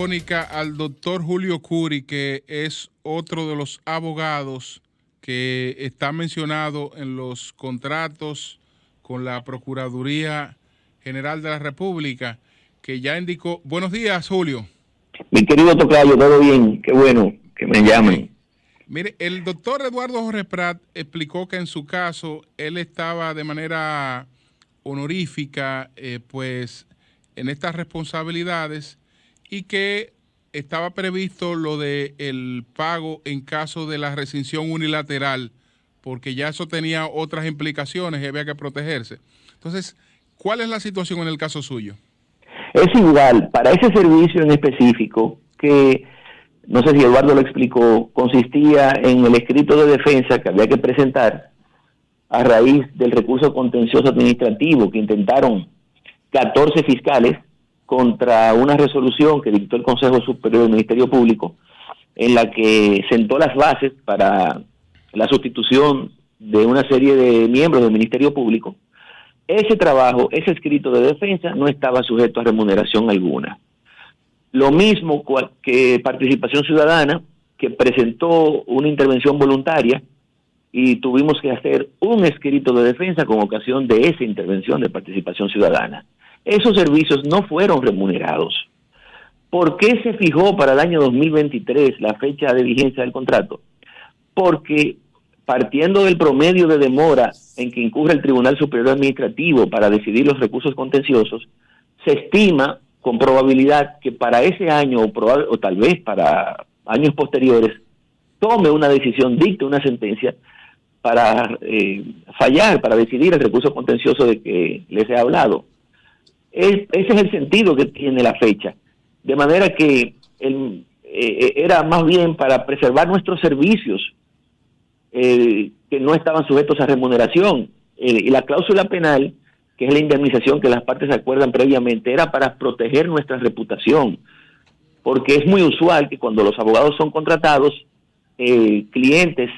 Al doctor Julio Curi, que es otro de los abogados que está mencionado en los contratos con la Procuraduría General de la República, que ya indicó. Buenos días, Julio. Mi querido tocayo, todo bien, qué bueno que me llamen. Mire, el doctor Eduardo Jorge Prat explicó que en su caso él estaba de manera honorífica, pues, en estas responsabilidades, y que estaba previsto lo de el pago en caso de la rescisión unilateral, porque ya eso tenía otras implicaciones y había que protegerse. Entonces, ¿cuál es la situación en el caso suyo? Es igual, para ese servicio en específico, que no sé si Eduardo lo explicó, consistía en el escrito de defensa que había que presentar a raíz del recurso contencioso administrativo que intentaron 14 fiscales contra una resolución que dictó el Consejo Superior del Ministerio Público, en la que sentó las bases para la sustitución de una serie de miembros del Ministerio Público. Ese trabajo, ese escrito de defensa, no estaba sujeto a remuneración alguna. Lo mismo que Participación Ciudadana, que presentó una intervención voluntaria y tuvimos que hacer un escrito de defensa con ocasión de esa intervención de Participación Ciudadana. Esos servicios no fueron remunerados. ¿Por qué se fijó para el año 2023 la fecha de vigencia del contrato? Porque partiendo del promedio de demora en que incurre el Tribunal Superior Administrativo para decidir los recursos contenciosos, se estima con probabilidad que para ese año o tal vez para años posteriores tome una decisión, dicte una sentencia para fallar, para decidir el recurso contencioso de que les he hablado. Ese es el sentido que tiene la fecha. De manera que era más bien para preservar nuestros servicios que no estaban sujetos a remuneración. Y la cláusula penal, que es la indemnización que las partes acuerdan previamente, era para proteger nuestra reputación. Porque es muy usual que cuando los abogados son contratados, clientes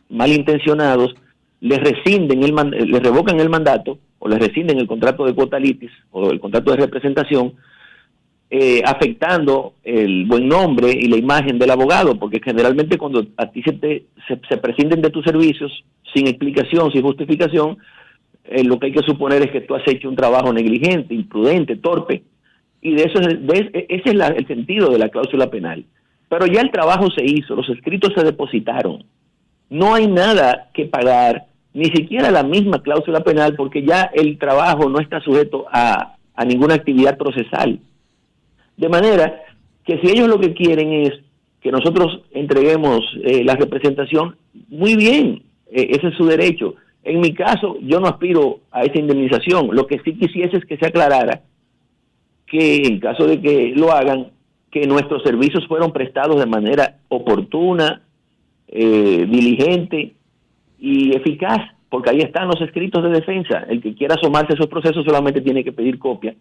malintencionados les revocan el mandato o les rescinden el contrato de cuota litis o el contrato de representación, afectando el buen nombre y la imagen del abogado, porque generalmente cuando a ti se prescinden de tus servicios sin explicación, sin justificación, lo que hay que suponer es que tú has hecho un trabajo negligente, imprudente, torpe, y ese es el sentido de la cláusula penal. Pero ya el trabajo se hizo, los escritos se depositaron, no hay nada que pagar, ni siquiera la misma cláusula penal, porque ya el trabajo no está sujeto a ninguna actividad procesal. De manera que si ellos lo que quieren es que nosotros entreguemos la representación, muy bien, ese es su derecho. En mi caso, yo no aspiro a esa indemnización. Lo que sí quisiese es que se aclarara que en caso de que lo hagan, que nuestros servicios fueron prestados de manera oportuna, diligente y eficaz, porque ahí están los escritos de defensa. El que quiera asomarse a esos procesos solamente tiene que pedir copia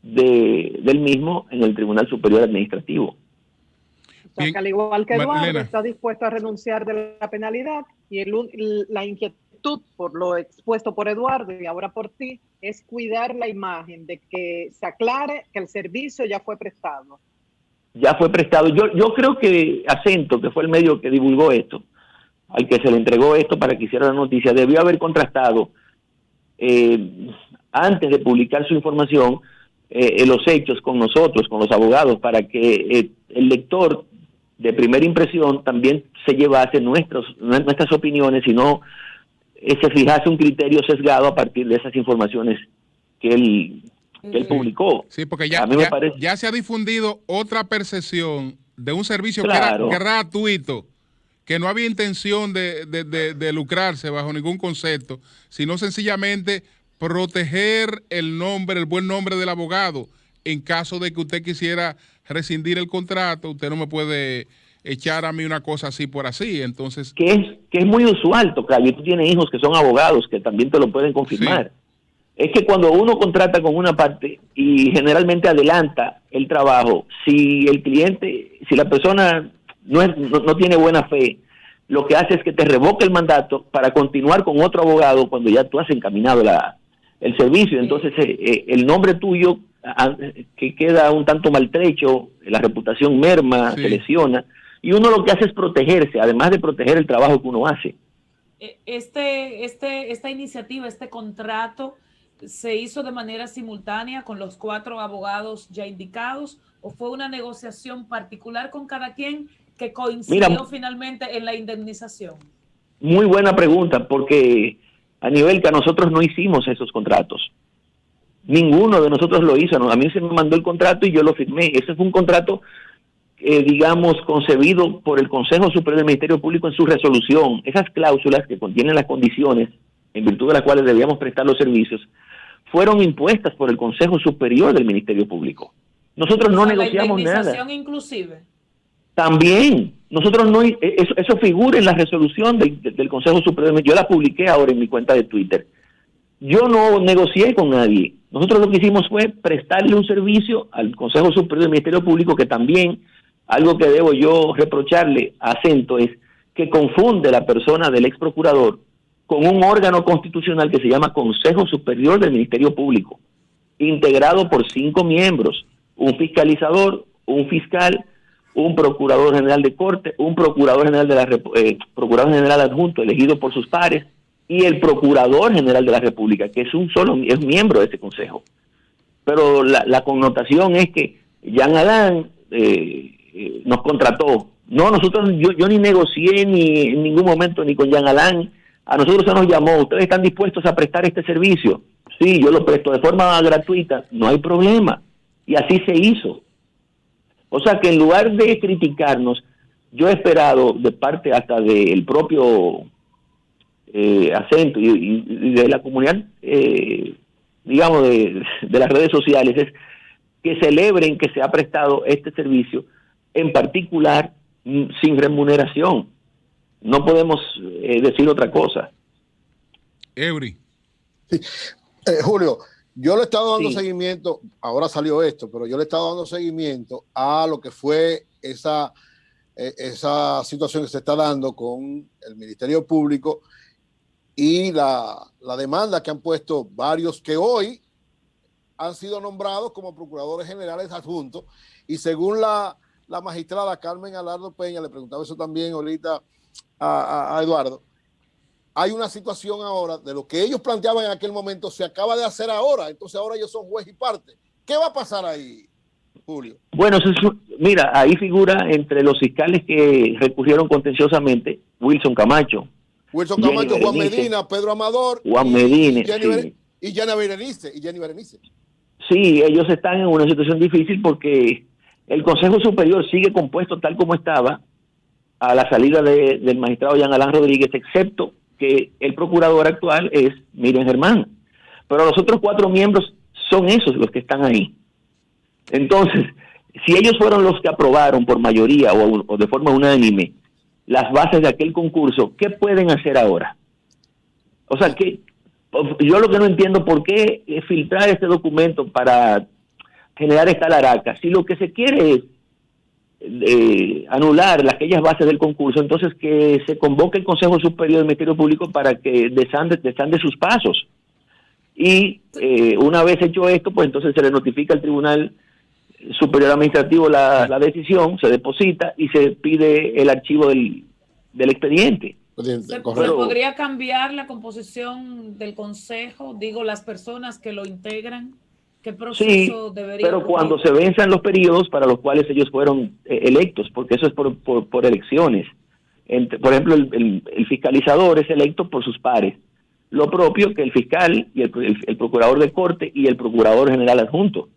del mismo en el Tribunal Superior Administrativo. O sea, que al igual que Eduardo está dispuesto a renunciar de la penalidad, y la inquietud por lo expuesto por Eduardo y ahora por ti es cuidar la imagen de que se aclare que el servicio ya fue prestado. Ya fue prestado. Yo creo que Acento, que fue el medio que divulgó esto, al que se le entregó esto para que hiciera la noticia, debió haber contrastado antes de publicar su información los hechos con nosotros, con los abogados, para que el lector de primera impresión también se llevase nuestras opiniones y no se fijase un criterio sesgado a partir de esas informaciones que él publicó. Sí, porque ya se ha difundido otra percepción de un servicio que era gratuito, que no había intención de lucrarse bajo ningún concepto, sino sencillamente proteger el buen nombre del abogado. En caso de que usted quisiera rescindir el contrato, usted no me puede echar a mí una cosa así por así. Entonces, que es muy usual, tocayo. Tú tienes hijos que son abogados que también te lo pueden confirmar. Sí. Es que cuando uno contrata con una parte y generalmente adelanta el trabajo, si la persona no tiene buena fe, lo que hace es que te revoca el mandato para continuar con otro abogado cuando ya tú has encaminado el servicio. Entonces el nombre tuyo que queda un tanto maltrecho, la reputación merma, se lesiona, y uno lo que hace es protegerse, además de proteger el trabajo que uno hace. Esta iniciativa, este contrato, ¿se hizo de manera simultánea con los 4 abogados ya indicados o fue una negociación particular con cada quien que coincidió finalmente en la indemnización? Muy buena pregunta, porque a nivel que nosotros no hicimos esos contratos. Ninguno de nosotros lo hizo. A mí se me mandó el contrato y yo lo firmé. Ese fue un contrato, digamos, concebido por el Consejo Superior del Ministerio Público en su resolución. Esas cláusulas que contienen las condiciones en virtud de las cuales debíamos prestar los servicios fueron impuestas por el Consejo Superior del Ministerio Público. Nosotros no negociamos nada. ¿La indemnización inclusive? También. Nosotros no, eso figura en la resolución del Consejo Superior. Yo la publiqué ahora en mi cuenta de Twitter. Yo no negocié con nadie. Nosotros lo que hicimos fue prestarle un servicio al Consejo Superior del Ministerio Público, que también, algo que debo yo reprocharle a Acento, es que confunde la persona del ex procurador con un órgano constitucional que se llama Consejo Superior del Ministerio Público, integrado por 5 miembros, un fiscalizador, un fiscal, un procurador general de corte, un procurador general de procurador general adjunto elegido por sus pares y el procurador general de la República, que es miembro de ese consejo. Pero la connotación es que Jean Alain nos contrató. No, yo ni negocié ni en ningún momento ni con Jean Alain. A nosotros se nos llamó, ¿ustedes están dispuestos a prestar este servicio? Sí, yo lo presto de forma gratuita, no hay problema. Y así se hizo. O sea que en lugar de criticarnos, yo he esperado de parte hasta del propio Acento y de la comunidad, digamos, de las redes sociales, es que celebren que se ha prestado este servicio, en particular sin remuneración. No podemos decir otra cosa. Eury. Sí. Julio, yo le he estado dando seguimiento, ahora salió esto, pero yo le he estado dando seguimiento a lo que fue esa situación que se está dando con el Ministerio Público y la demanda que han puesto varios que hoy han sido nombrados como procuradores generales adjuntos, y según la magistrada Carmen Alardo Peña, le preguntaba eso también ahorita a Eduardo, hay una situación ahora de lo que ellos planteaban en aquel momento, se acaba de hacer ahora, entonces ahora ellos son juez y parte. ¿Qué va a pasar ahí, Julio? Bueno, mira, ahí figura entre los fiscales que recurrieron contenciosamente Wilson Camacho, Juan Medina, Pedro Amador, y Jenny Berenice. Sí, ellos están en una situación difícil porque el Consejo Superior sigue compuesto tal como estaba a la salida del magistrado Jean Alain Rodríguez, excepto que el procurador actual es Miriam Germán. Pero los otros 4 miembros son esos los que están ahí. Entonces, si ellos fueron los que aprobaron por mayoría o de forma unánime las bases de aquel concurso, ¿qué pueden hacer ahora? O sea, que yo lo que no entiendo, ¿por qué filtrar este documento para generar esta laraca? Si lo que se quiere es anular aquellas bases del concurso, entonces que se convoque el Consejo Superior del Ministerio Público para que desande sus pasos. Y una vez hecho esto, pues entonces se le notifica al Tribunal Superior Administrativo la decisión, se deposita y se pide el archivo del expediente. ¿Se podría cambiar la composición del Consejo? Digo, las personas que lo integran. ¿Qué proceso debería pero ocurrir? Cuando se venzan los periodos para los cuales ellos fueron electos, porque eso es por elecciones. Por ejemplo, el fiscalizador es electo por sus pares. Lo propio que el fiscal y el procurador de corte y el procurador general adjunto.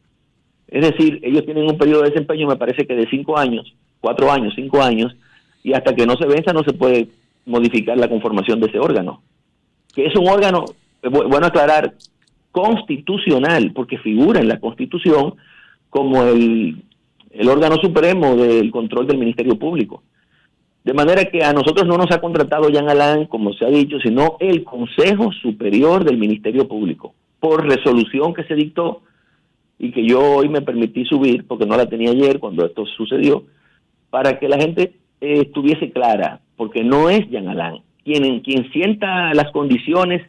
Es decir, ellos tienen un periodo de desempeño, me parece que de 5 años, 4 años, 5 años, y hasta que no se venza no se puede modificar la conformación de ese órgano. Que es un órgano, bueno aclarar, constitucional, porque figura en la Constitución como el órgano supremo del control del Ministerio Público. De manera que a nosotros no nos ha contratado Jean Alain, como se ha dicho, sino el Consejo Superior del Ministerio Público, por resolución que se dictó y que yo hoy me permití subir, porque no la tenía ayer cuando esto sucedió, para que la gente estuviese clara, porque no es Jean Alain quien sienta las condiciones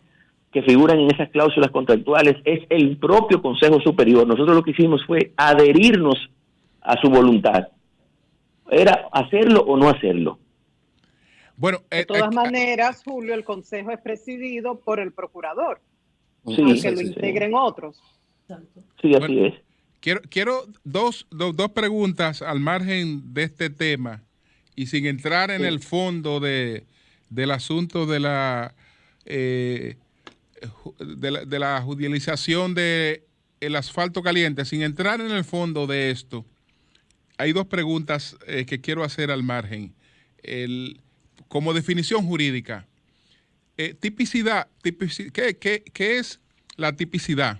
que figuran en esas cláusulas contractuales es el propio Consejo Superior. Nosotros lo que hicimos fue adherirnos a su voluntad. Era hacerlo o no hacerlo. Bueno, de todas maneras, Julio, el Consejo es presidido por el procurador, sí, aunque lo integren otros. Sí, así es. Quiero dos preguntas al margen de este tema y sin entrar en el fondo del asunto de la judicialización del asfalto caliente, sin entrar en el fondo de esto. Hay dos preguntas que quiero hacer al margen. Como definición jurídica, tipicidad, ¿qué es la tipicidad?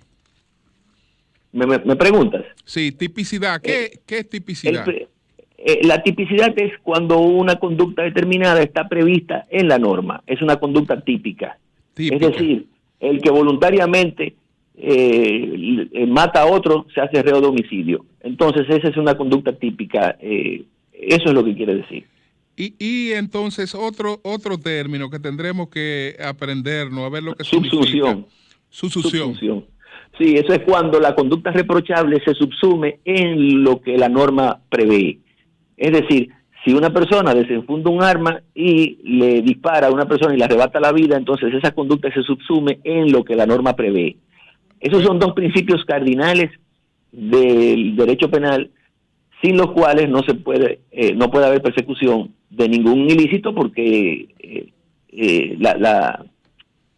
¿Me preguntas? Sí, tipicidad. ¿Qué es tipicidad? La tipicidad es cuando una conducta determinada está prevista en la norma. Es una conducta típica. Es decir, el que voluntariamente mata a otro se hace reo de homicidio. Entonces, esa es una conducta típica. Eso es lo que quiere decir. Y entonces otro término que tendremos que aprendernos, a ver lo que significa. Subsunción. Sí, eso es cuando la conducta reprochable se subsume en lo que la norma prevé. Es decir, si una persona desenfunda un arma y le dispara a una persona y le arrebata la vida, entonces esa conducta se subsume en lo que la norma prevé. Esos son dos principios cardinales del derecho penal, sin los cuales no puede haber persecución de ningún ilícito, porque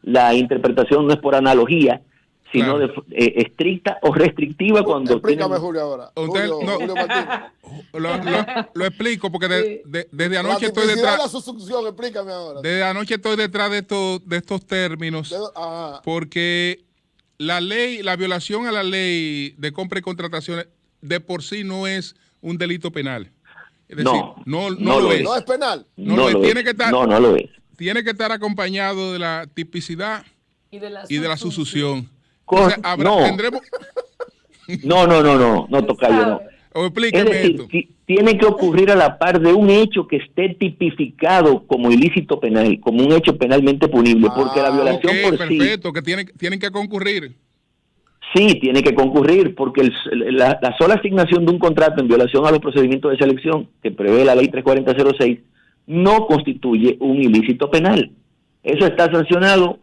la interpretación no es por analogía, sino estricta o restrictiva. Cuando explícame, Julio, ahora. Julio lo explico, porque desde anoche estoy detrás. La subsunción, explícame ahora. Desde anoche estoy detrás de estos términos, porque la violación a la ley de compra y contrataciones de por sí no es un delito penal. Es decir, no lo es. No es penal. No lo es. Tiene que estar acompañado de la tipicidad y de la subsunción. Tendremos... No, tocayo, no. O explíqueme esto. Tiene que ocurrir a la par de un hecho que esté tipificado como ilícito penal, como un hecho penalmente punible, porque la violación perfecto, que tienen que concurrir. Sí, tiene que concurrir, porque la sola asignación de un contrato en violación a los procedimientos de selección que prevé la ley 34006 no constituye un ilícito penal. Eso está sancionado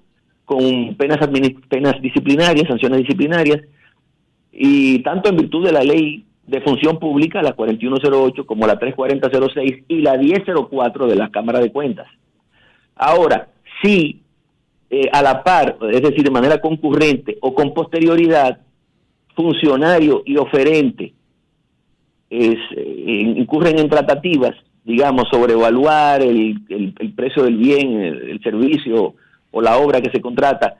con penas disciplinarias, sanciones disciplinarias, y tanto en virtud de la ley de función pública, la 4108, como la 34006 y la 1004 de la Cámara de Cuentas. Ahora, si a la par, es decir, de manera concurrente o con posterioridad, funcionario y oferente incurren en tratativas, digamos, sobre evaluar el precio del bien, el servicio o la obra que se contrata,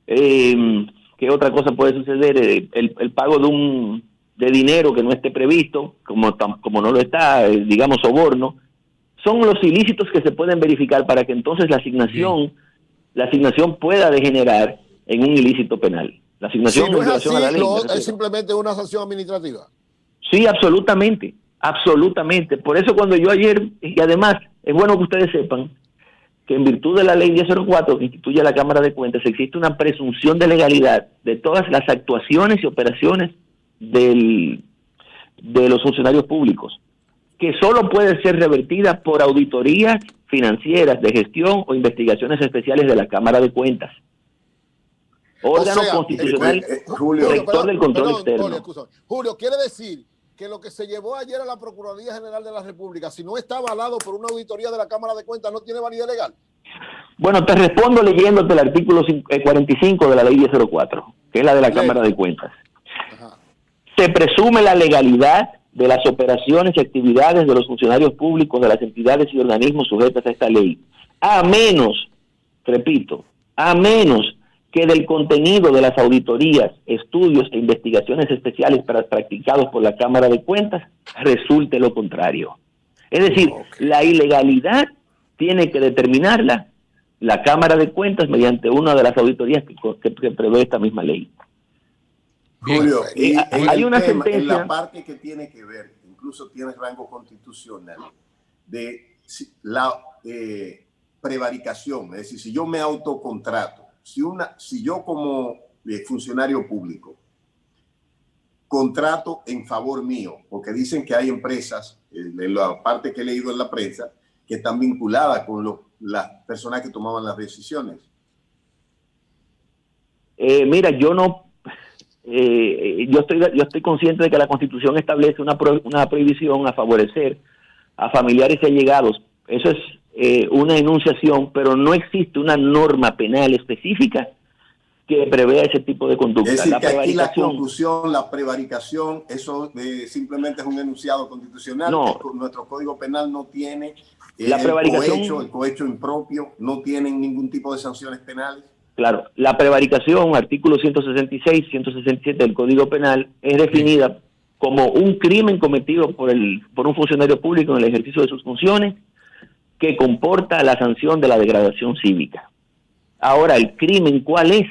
¿qué otra cosa puede suceder? El pago de dinero que no esté previsto, como no lo está, digamos, soborno, son los ilícitos que se pueden verificar para que entonces la asignación pueda degenerar en un ilícito penal. La asignación no es así, a la ley, es simplemente una sanción administrativa. Sí, absolutamente. Por eso cuando yo ayer, y además es bueno que ustedes sepan que en virtud de la ley 1004 que instituye la Cámara de Cuentas existe una presunción de legalidad de todas las actuaciones y operaciones de los funcionarios públicos, que solo puede ser revertida por auditorías financieras de gestión o investigaciones especiales de la Cámara de Cuentas. Órgano constitucional rector del control externo. Julio, quiere decir que lo que se llevó ayer a la Procuraduría General de la República, si no está avalado por una auditoría de la Cámara de Cuentas, no tiene validez legal. Bueno, te respondo leyéndote el artículo 45 de la ley 1004, que es la de la Cámara de Cuentas. Ajá. Se presume la legalidad de las operaciones y actividades de los funcionarios públicos de las entidades y organismos sujetas a esta ley, a menos, repito, a menos que del contenido de las auditorías, estudios e investigaciones especiales practicados por la Cámara de Cuentas resulte lo contrario. Es decir, la ilegalidad tiene que determinarla la Cámara de Cuentas mediante una de las auditorías que prevé esta misma ley. Julio, hay una sentencia en la parte que tiene que ver, incluso tiene rango constitucional, de la prevaricación, es decir, si yo me autocontrato, si yo como funcionario público contrato en favor mío, porque dicen que hay empresas, en la parte que he leído en la prensa, que están vinculadas con las personas que tomaban las decisiones. Mira, yo estoy consciente de que la Constitución establece una prohibición a favorecer a familiares y allegados. Eso es una enunciación, pero no existe una norma penal específica que prevea ese tipo de conducta. Es decir, que aquí la conclusión, la prevaricación, eso simplemente es un enunciado constitucional. No, nuestro Código Penal no tiene la prevaricación, el cohecho impropio, no tienen ningún tipo de sanciones penales. Claro, la prevaricación, artículo 166, 167 del Código Penal, es definida como un crimen cometido por un funcionario público en el ejercicio de sus funciones que comporta la sanción de la degradación cívica. Ahora, ¿el crimen cuál es?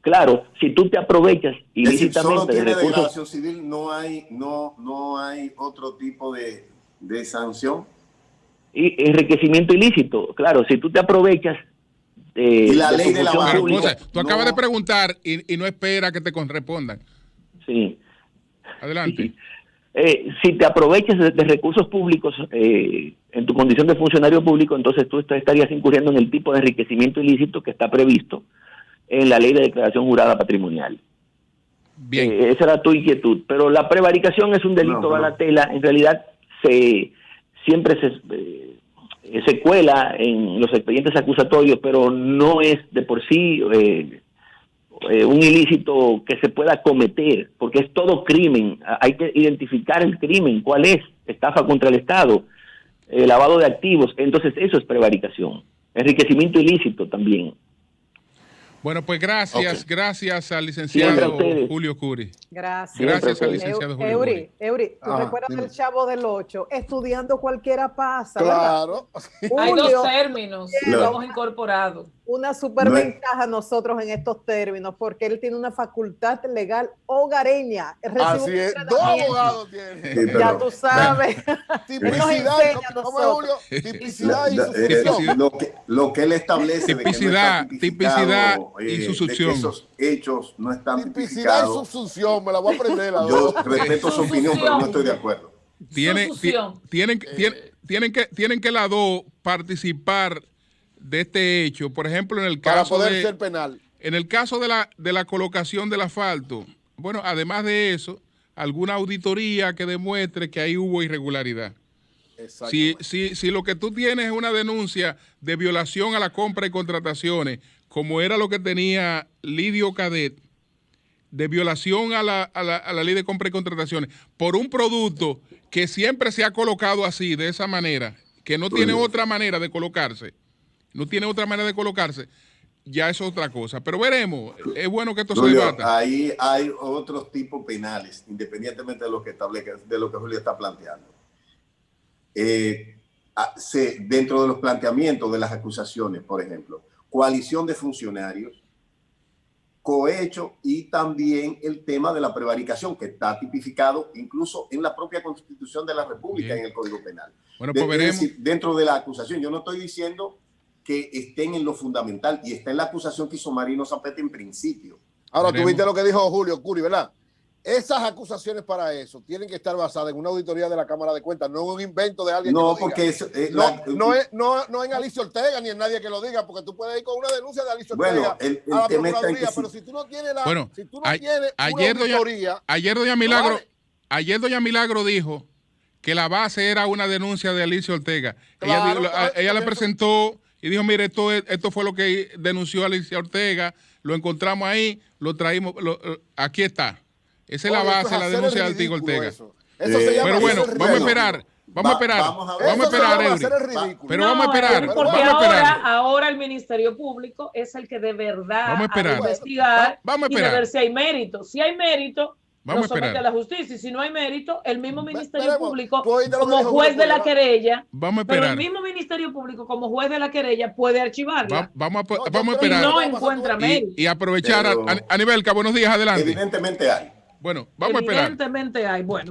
Claro, si tú te aprovechas ilícitamente solo tiene de recursos, degradación civil, no hay otro tipo de sanción. Y enriquecimiento ilícito, claro, si tú te aprovechas y la ley de la pública. Tú acabas de preguntar y no espera que te correspondan. Sí. Adelante. Si te aprovechas de recursos públicos en tu condición de funcionario público, entonces tú estarías incurriendo en el tipo de enriquecimiento ilícito que está previsto en la ley de declaración jurada patrimonial. Bien. Esa era tu inquietud. Pero la prevaricación es un delito bagatela. En realidad siempre se cuela en los expedientes acusatorios, pero no es de por sí un ilícito que se pueda cometer, porque es todo crimen. Hay que identificar el crimen, cuál es, estafa contra el Estado, lavado de activos. Entonces eso es prevaricación. Enriquecimiento ilícito también. Bueno, pues gracias al licenciado Julio Curi. Gracias al licenciado Julio Curi. Eury, ¿tú recuerdas del Chavo del 8? Estudiando cualquiera pasa. Claro. Hay dos términos que hemos incorporado. Una superventaja nosotros en estos términos, porque él tiene una facultad legal hogareña. Así es, 2 abogados tiene. Sí, ya tú sabes. Tipicidad, ¿cómo es, Julio? Tipicidad y susunción. Lo que él establece tipicidad y susunción. De que esos hechos no están tipicidad y susunción, me la voy a aprender. Yo respeto su opinión, pero no estoy de acuerdo. Tienen que las dos participar de este hecho. Por ejemplo, en el caso para poder ser penal. En el caso de la colocación del asfalto, bueno, además de eso, alguna auditoría que demuestre que ahí hubo irregularidad. Si lo que tú tienes es una denuncia de violación a la compra y contrataciones, como era lo que tenía Lidio Cadet, de violación a la ley de compra y contrataciones, por un producto que siempre se ha colocado así, de esa manera, que no tiene otra manera de colocarse, ya es otra cosa. Pero veremos, es bueno que esto se debata. Ahí hay otros tipos penales, independientemente de lo que establezca, de lo que Julio está planteando. Dentro de los planteamientos de las acusaciones, por ejemplo, coalición de funcionarios, cohecho y también el tema de la prevaricación, que está tipificado incluso en la propia Constitución de la República, en el Código Penal. Bueno, pues veremos. Es decir, dentro de la acusación, yo no estoy diciendo que estén en lo fundamental, y está en la acusación que hizo Marino Zapete en principio. Ahora, tú viste lo que dijo Julio Curi, ¿verdad? Esas acusaciones para eso tienen que estar basadas en una auditoría de la Cámara de Cuentas, no en un invento de alguien que lo diga. Porque eso, no en Alicia Ortega ni en nadie que lo diga, porque tú puedes ir con una denuncia de Alicia Ortega el a la tema Procuraduría, pero si tú no tienes auditoría... Ayer doña Milagro dijo que la base era una denuncia de Alicia Ortega. Claro, ella le presentó y dijo, mire, esto fue lo que denunció Alicia Ortega, lo encontramos ahí, lo traímos, aquí está. Esa es la base, la denuncia de Altigo Ortega. Eso se llama, pero bueno, vamos a esperar. Vamos a esperar, Eury. Pero vamos a esperar. Porque ahora el Ministerio Público es el que de verdad va a investigar y de ver si hay mérito. Si hay mérito, lo somete a la justicia. Y si no hay mérito, el mismo Ministerio Público, como juez de la querella, pero el mismo Ministerio Público, como juez de la querella, puede archivarla. Vamos a esperar. Y no encuentra mérito. Y aprovechar. Anibelka, buenos días, adelante. Evidentemente hay. Bueno, vamos a esperar. Evidentemente hay. Bueno.